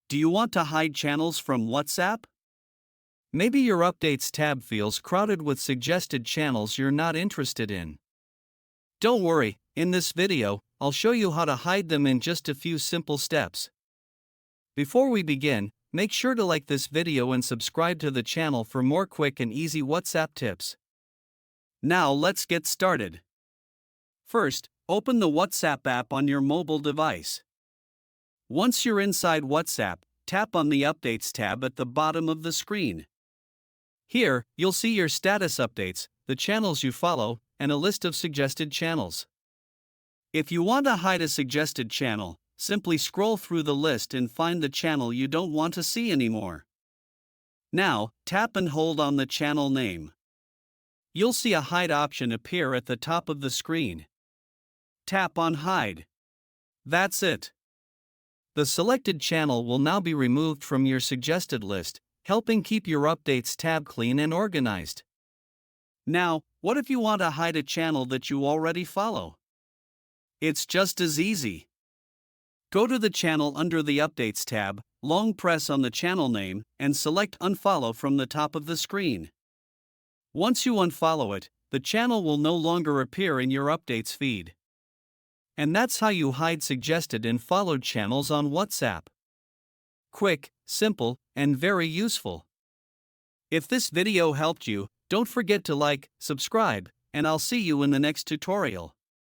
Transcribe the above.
Do you want to hide channels from WhatsApp? Maybe your Updates tab feels crowded with suggested channels you're not interested in. Don't worry, in this video, I'll show you how to hide them in just a few simple steps. Before we begin, make sure to like this video and subscribe to the channel for more quick and easy WhatsApp tips. Now let's get started. First, open the WhatsApp app on your mobile device. Once you're inside WhatsApp, tap on the Updates tab at the bottom of the screen. Here, you'll see your status updates, the channels you follow, and a list of suggested channels. If you want to hide a suggested channel, simply scroll through the list and find the channel you don't want to see anymore. Now, tap and hold on the channel name. You'll see a hide option appear at the top of the screen. Tap on Hide. That's it. The selected channel will now be removed from your suggested list, helping keep your Updates tab clean and organized. Now, what if you want to hide a channel that you already follow? It's just as easy. Go to the channel under the Updates tab, long press on the channel name, and select Unfollow from the top of the screen. Once you unfollow it, the channel will no longer appear in your Updates feed. And that's how you hide suggested and followed channels on WhatsApp. Quick, simple, and very useful. If this video helped you, don't forget to like, subscribe, and I'll see you in the next tutorial.